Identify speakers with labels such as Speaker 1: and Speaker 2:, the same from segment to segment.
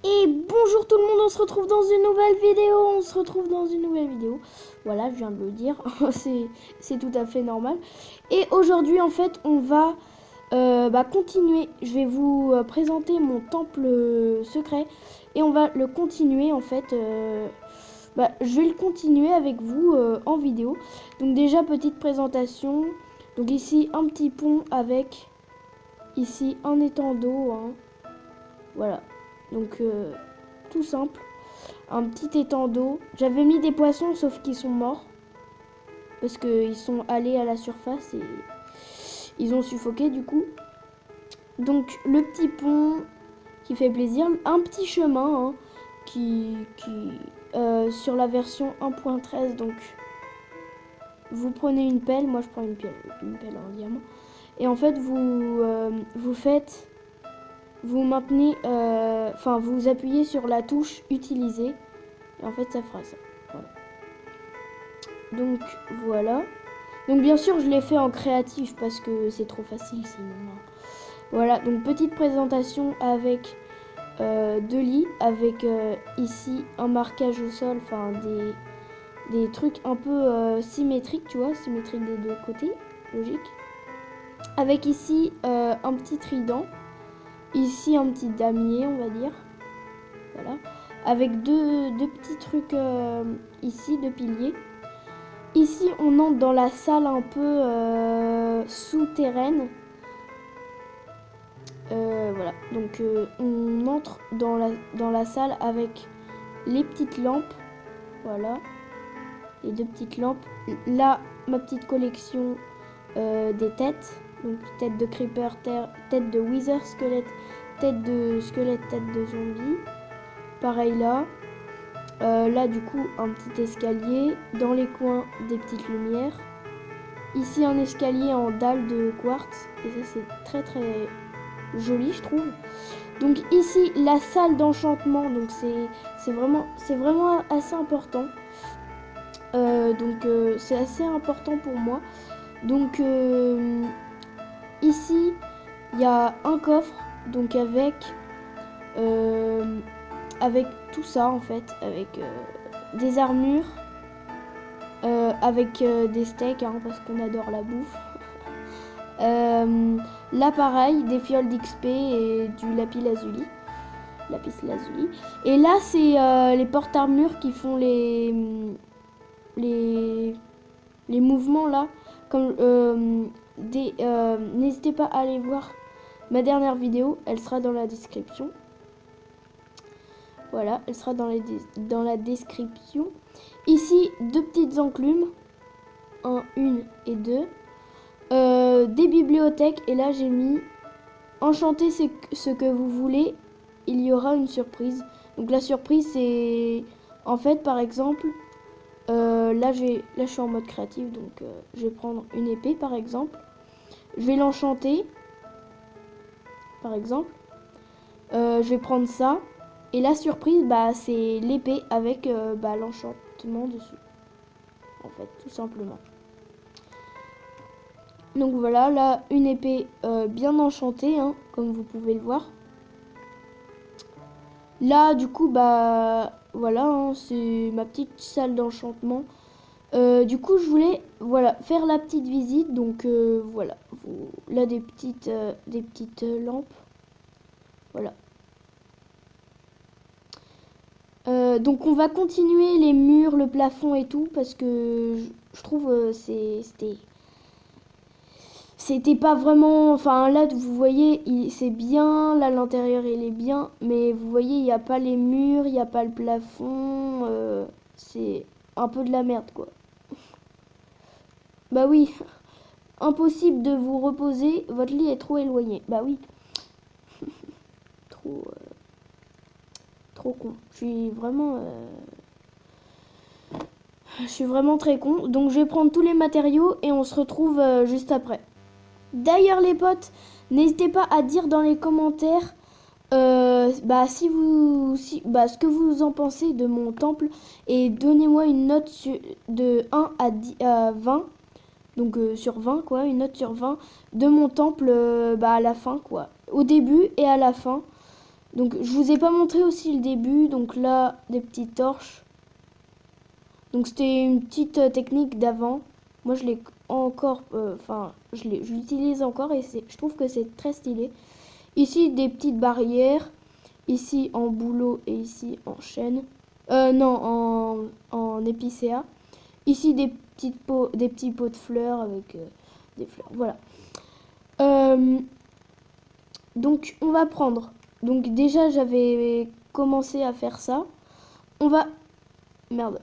Speaker 1: Et bonjour tout le monde, on se retrouve dans une nouvelle vidéo. Voilà, je viens de le dire, c'est tout à fait normal. Et aujourd'hui, en fait, on va continuer. Je vais vous présenter mon temple secret. Et on va le continuer, en fait. Je vais le continuer avec vous en vidéo. Donc déjà, petite présentation. Donc ici, un petit pont avec, ici, un étang d'eau. Hein. Voilà. Donc, tout simple. Un petit étang d'eau. J'avais mis des poissons, sauf qu'ils sont morts. Parce qu'ils sont allés à la surface et ils ont suffoqué du coup. Donc, le petit pont qui fait plaisir. Un petit chemin hein, sur la version 1.13. Donc, vous prenez une pelle. Moi, je prends une pelle en diamant. Et en fait, vous maintenez, vous appuyez sur la touche utiliser et en fait ça fera ça. Voilà. Donc voilà. Donc bien sûr je l'ai fait en créatif parce que c'est trop facile sinon. Voilà, donc petite présentation avec deux lits, avec ici un marquage au sol, enfin des trucs un peu symétriques, tu vois, symétriques des deux côtés, logique. Avec ici un petit trident. Ici un petit damier on va dire. Voilà. Avec deux petits trucs ici, deux piliers. Ici on entre dans la salle un peu souterraine. Voilà. Donc on entre dans la salle avec les petites lampes. Voilà. Les deux petites lampes. Là ma petite collection des têtes. Donc tête de creeper, tête de wither, squelette, tête de squelette, tête de zombie. Pareil là. Là du coup un petit escalier. Dans les coins des petites lumières. Ici un escalier en dalle de quartz. Et ça c'est très très joli je trouve. Donc ici la salle d'enchantement. Donc c'est vraiment assez important. C'est assez important pour moi. Donc ici il y a un coffre. Donc avec tout ça en fait, avec des armures, avec des steaks hein, parce qu'on adore la bouffe. Là pareil, des fioles d'XP et du lapis lazuli. Et là c'est les porte-armures qui font les mouvements là. Comme n'hésitez pas à aller voir ma dernière vidéo, elle sera dans la description. Voilà, elle sera dans la description. Ici, deux petites enclumes. Une et deux. Des bibliothèques. Et là, j'ai mis enchantez ce que vous voulez. Il y aura une surprise. Donc la surprise, c'est... En fait, par exemple... là, je suis en mode créatif. Donc, je vais prendre une épée, par exemple. Je vais l'enchanter. Par exemple. Je vais prendre ça. Et la surprise, c'est l'épée avec l'enchantement dessus. En fait, tout simplement. Donc voilà, là, une épée bien enchantée, hein, comme vous pouvez le voir. Là, du coup, voilà, hein, c'est ma petite salle d'enchantement. Du coup, je voulais, voilà, faire la petite visite. Donc, voilà, là, des petites lampes. Voilà. Donc on va continuer les murs, le plafond et tout parce que je trouve c'était pas vraiment, enfin là vous voyez c'est bien, là l'intérieur il est bien, mais vous voyez il n'y a pas les murs, il n'y a pas le plafond, c'est un peu de la merde quoi. Bah oui, impossible de vous reposer, votre lit est trop éloigné, bah oui. Trop con, je suis vraiment très con. Donc je vais prendre tous les matériaux et on se retrouve juste après. D'ailleurs les potes, n'hésitez pas à dire dans les commentaires ce que vous en pensez de mon temple. Et donnez-moi une note de 1 à 20. Donc sur 20 quoi, une note sur 20 de mon temple à la fin quoi. Au début et à la fin. Donc je vous ai pas montré aussi le début. Donc là, des petites torches. Donc c'était une petite technique d'avant. Moi je l'ai encore, enfin je l'utilise encore et je trouve que c'est très stylé. Ici des petites barrières, ici en bouleau et ici en chêne. Non, en épicéa. Ici des petits pots de fleurs avec des fleurs. Voilà. Donc on va prendre. Donc déjà j'avais commencé à faire ça. On va... Merde.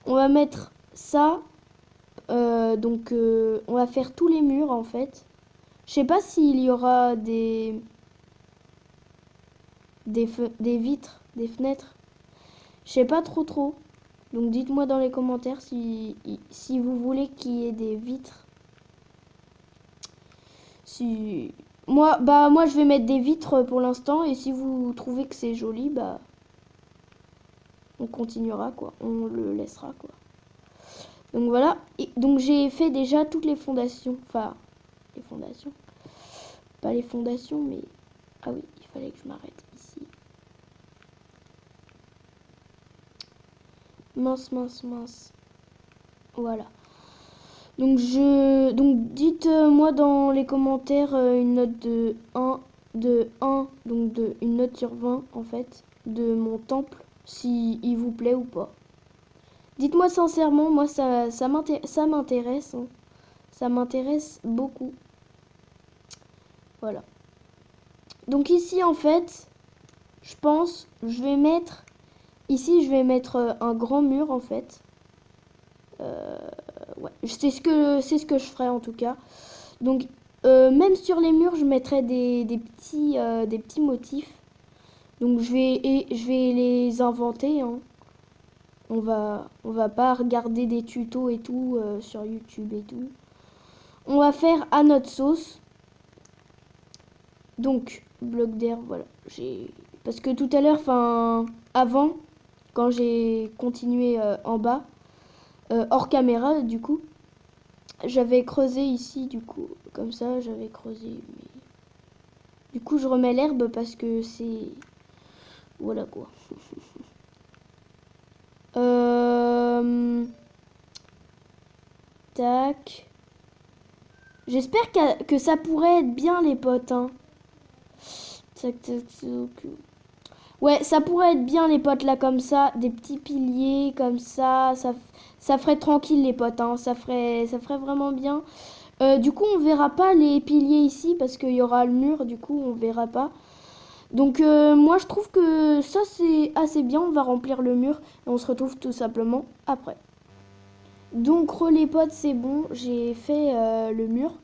Speaker 1: On va mettre ça. On va faire tous les murs en fait. Je sais pas s'il y aura des vitres, des fenêtres. Je sais pas trop. Donc dites-moi dans les commentaires si vous voulez qu'il y ait des vitres. Si moi je vais mettre des vitres pour l'instant et si vous trouvez que c'est joli, bah on continuera quoi, on le laissera quoi. Donc voilà, et donc j'ai fait déjà toutes les fondations, enfin les fondations. Pas les fondations mais ah oui, il fallait que je m'arrête ici. Mince. Voilà. Donc dites-moi dans les commentaires une note de 1 donc une note sur 20 en fait de mon temple si il vous plaît ou pas. Dites-moi sincèrement, moi ça m'intéresse hein. Ça m'intéresse beaucoup. Voilà. Donc ici en fait, je pense je vais mettre un grand mur en fait. Ouais, c'est ce que je ferai en tout cas. Donc même sur les murs, je mettrai des petits motifs. Donc je vais les inventer hein. On va pas regarder des tutos et tout sur YouTube et tout. On va faire à notre sauce. Donc bloc d'air, voilà. Parce que tout à l'heure, enfin avant, quand j'ai continué en bas, hors caméra du coup, j'avais creusé ici du coup, comme ça j'avais creusé. Mais... Du coup je remets l'herbe parce que c'est... Voilà quoi. Tac. J'espère que ça pourrait être bien les potes. Hein. Tac. Ouais, ça pourrait être bien les potes là comme ça. Des petits piliers comme ça. Ça ferait tranquille les potes. Hein. Ça ferait vraiment bien. Du coup on verra pas les piliers ici parce qu'il y aura le mur. Du coup on verra pas. Donc moi je trouve que ça c'est assez bien, on va remplir le mur et on se retrouve tout simplement après. Donc les potes c'est bon, j'ai fait le mur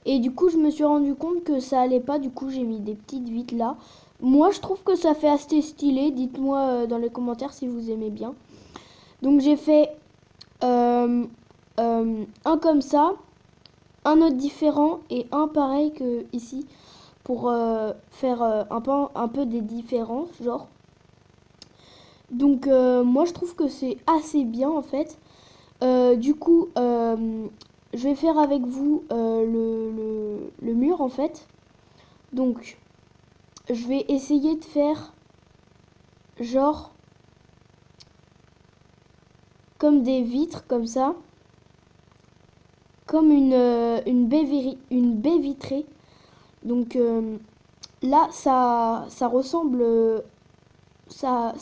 Speaker 1: et du coup je me suis rendu compte que ça allait pas, du coup j'ai mis des petites vitres là. Moi je trouve que ça fait assez stylé, dites-moi dans les commentaires si vous aimez bien. Donc j'ai fait un comme ça, un autre différent et un pareil que ici. Pour faire un peu des différences genre. Donc moi je trouve que c'est assez bien en fait. Du coup je vais faire avec vous le mur en fait. Donc je vais essayer de faire genre comme des vitres comme ça, comme une baie vitrée. Donc là ça ressemble ça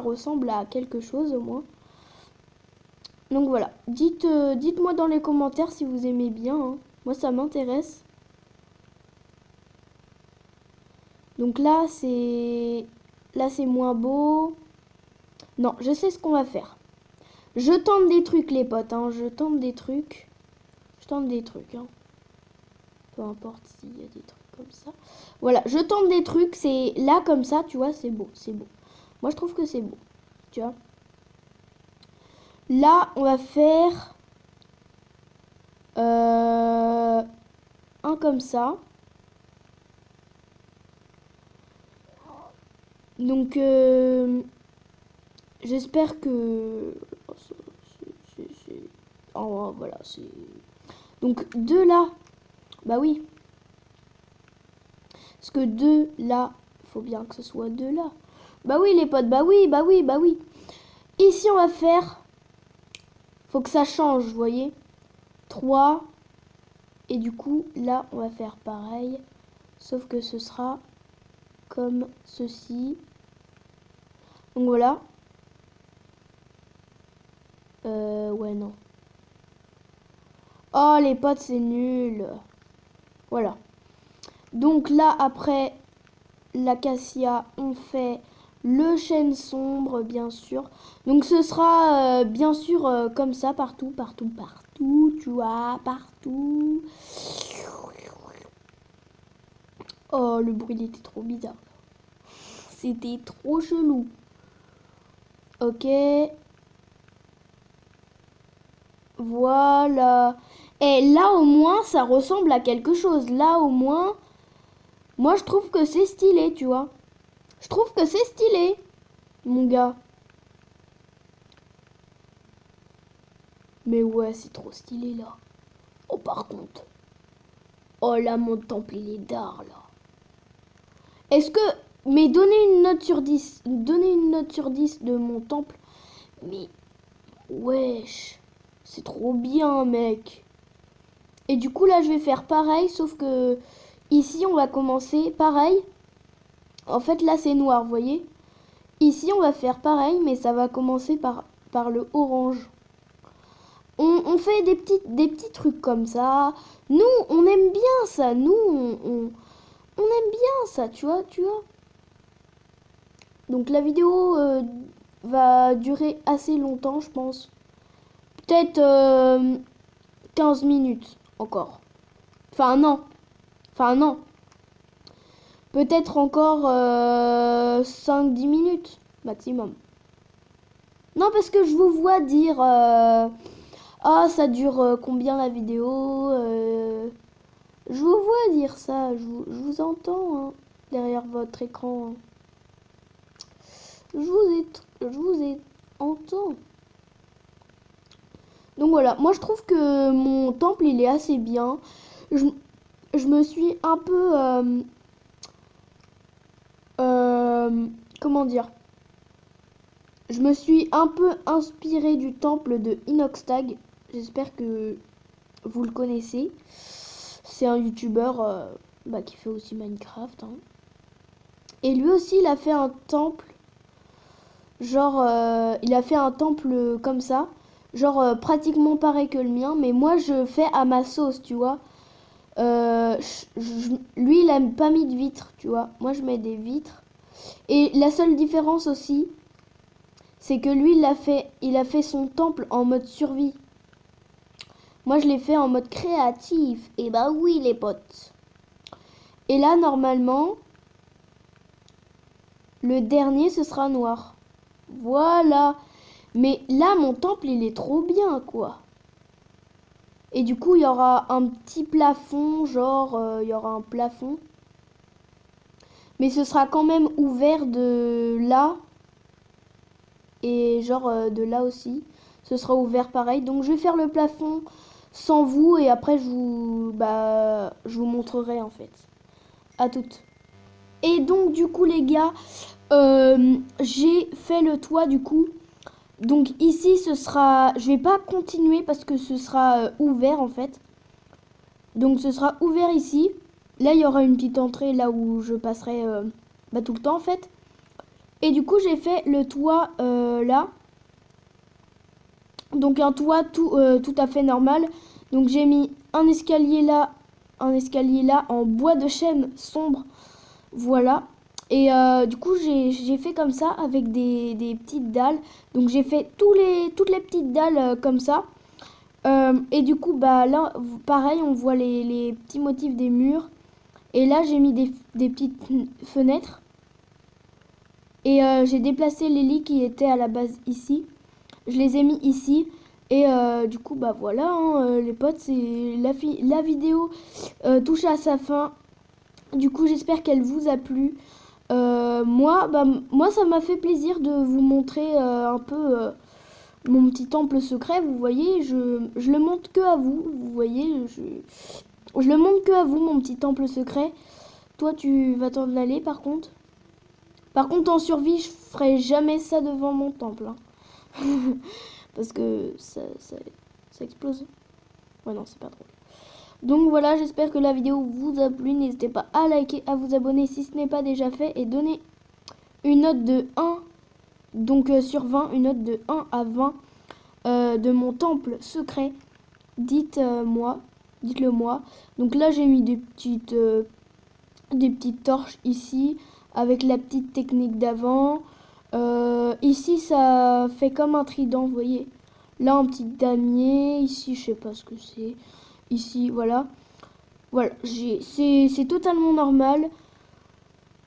Speaker 1: ressemble à quelque chose au moins. Donc voilà, dites-moi dans les commentaires si vous aimez bien hein. Moi ça m'intéresse. Donc là c'est moins beau. Non, je sais ce qu'on va faire. Je tente des trucs les potes hein. Je tente des trucs hein. Peu importe s'il y a des trucs comme ça. Voilà, je tente des trucs, c'est là comme ça, tu vois, c'est beau. Moi, je trouve que c'est beau, tu vois. Là, on va faire un comme ça. Donc, j'espère que... Oh, voilà, c'est... Donc, deux là. Bah oui. Parce que deux là faut bien que ce soit de là. Bah oui les potes, bah oui, bah oui, bah oui. Ici on va faire, faut que ça change, vous voyez, 3. Et du coup là on va faire pareil, sauf que ce sera comme ceci. Donc voilà. Ouais non. Oh les potes c'est nul. Voilà. Donc là après l'acacia on fait le chêne sombre bien sûr. Donc ce sera bien sûr comme ça partout, partout, partout, tu vois, partout. Oh le bruit il était trop bizarre. C'était trop chelou. Ok. Voilà. Et là au moins ça ressemble à quelque chose. Là au moins, moi je trouve que c'est stylé, tu vois. Je trouve que c'est stylé, mon gars. Mais ouais, c'est trop stylé là. Oh par contre. Oh là mon temple il est d'art là. Est-ce que... Mais donnez une note sur 10. Donnez une note sur 10 de mon temple. Mais... Wesh. C'est trop bien mec. Et du coup là je vais faire pareil. Sauf que... Ici on va commencer pareil. En fait là c'est noir, vous voyez. Ici on va faire pareil. Mais ça va commencer par le orange. On fait des petits trucs comme ça. Nous on aime bien ça. Nous on aime bien ça, tu vois. Donc la vidéo va durer assez longtemps, je pense. Peut-être 15 minutes encore. Enfin non. Peut-être encore 5-10 minutes maximum. Non, parce que je vous vois dire... ah, ça dure combien la vidéo je vous vois dire ça. Je vous entends hein, derrière votre écran. Je vous ai entends. Donc voilà, moi je trouve que mon temple il est assez bien. Je me suis un peu comment dire, je me suis un peu inspiré du temple de Inoxtag. J'espère que vous le connaissez. C'est un youtubeur qui fait aussi Minecraft hein. Et lui aussi il a fait un temple. Genre, il a fait un temple comme ça. Genre, pratiquement pareil que le mien. Mais moi, je fais à ma sauce, tu vois. Lui, il a pas mis de vitres, tu vois. Moi, je mets des vitres. Et la seule différence aussi, c'est que lui, il a fait son temple en mode survie. Moi, je l'ai fait en mode créatif. Et bah oui, les potes. Et là, normalement, le dernier, ce sera noir. Voilà. Mais là, mon temple, il est trop bien, quoi. Et du coup, il y aura un petit plafond, genre, il y aura un plafond. Mais ce sera quand même ouvert de là. Et genre, de là aussi. Ce sera ouvert pareil. Donc, je vais faire le plafond sans vous. Et après, je vous montrerai, en fait. À toutes. Et donc, du coup, les gars... j'ai fait le toit du coup. Donc ici ce sera, je vais pas continuer parce que ce sera ouvert en fait. Donc ce sera ouvert ici. Là il y aura une petite entrée là où je passerai tout le temps en fait. Et du coup j'ai fait le toit là. Donc un toit tout à fait normal. Donc j'ai mis un escalier là en bois de chêne sombre. Voilà. Et du coup, j'ai fait comme ça avec des petites dalles. Donc, j'ai fait toutes les petites dalles comme ça. Et du coup, là, pareil, on voit les petits motifs des murs. Et là, j'ai mis des petites fenêtres. Et j'ai déplacé les lits qui étaient à la base ici. Je les ai mis ici. Et du coup, voilà, hein, les potes, c'est la vidéo touche à sa fin. Du coup, j'espère qu'elle vous a plu. Moi, ça m'a fait plaisir de vous montrer un peu mon petit temple secret. Vous voyez, je le montre que à vous. Vous voyez, je le montre que à vous, mon petit temple secret. Toi, tu vas t'en aller par contre. Par contre, en survie, je ferai jamais ça devant mon temple. Hein. Parce que ça explose. Ouais, non, c'est pas drôle. Donc voilà, j'espère que la vidéo vous a plu. N'hésitez pas à liker, à vous abonner si ce n'est pas déjà fait. Et donner une note de 1, donc sur 20, une note de 1 à 20 de mon temple secret. Dites-le moi. Donc là, j'ai mis des petites torches ici, avec la petite technique d'avant. Ici, ça fait comme un trident, vous voyez. Là, un petit damier. Ici, je sais pas ce que c'est. Ici, voilà. Voilà, c'est totalement normal.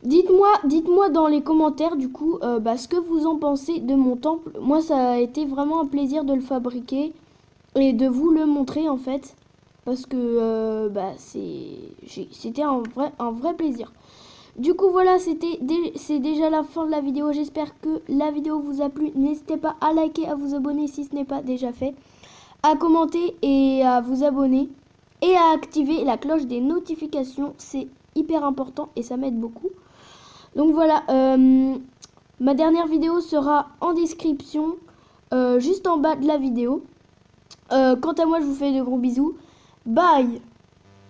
Speaker 1: Dites-moi dans les commentaires, du coup, ce que vous en pensez de mon temple. Moi, ça a été vraiment un plaisir de le fabriquer et de vous le montrer, en fait. Parce que c'était un vrai plaisir. Du coup, voilà, c'est déjà la fin de la vidéo. J'espère que la vidéo vous a plu. N'hésitez pas à liker, à vous abonner si ce n'est pas déjà fait, à commenter et à vous abonner et à activer la cloche des notifications. C'est hyper important et ça m'aide beaucoup. Donc voilà, ma dernière vidéo sera en description, juste en bas de la vidéo. Quant à moi, je vous fais de gros bisous. Bye!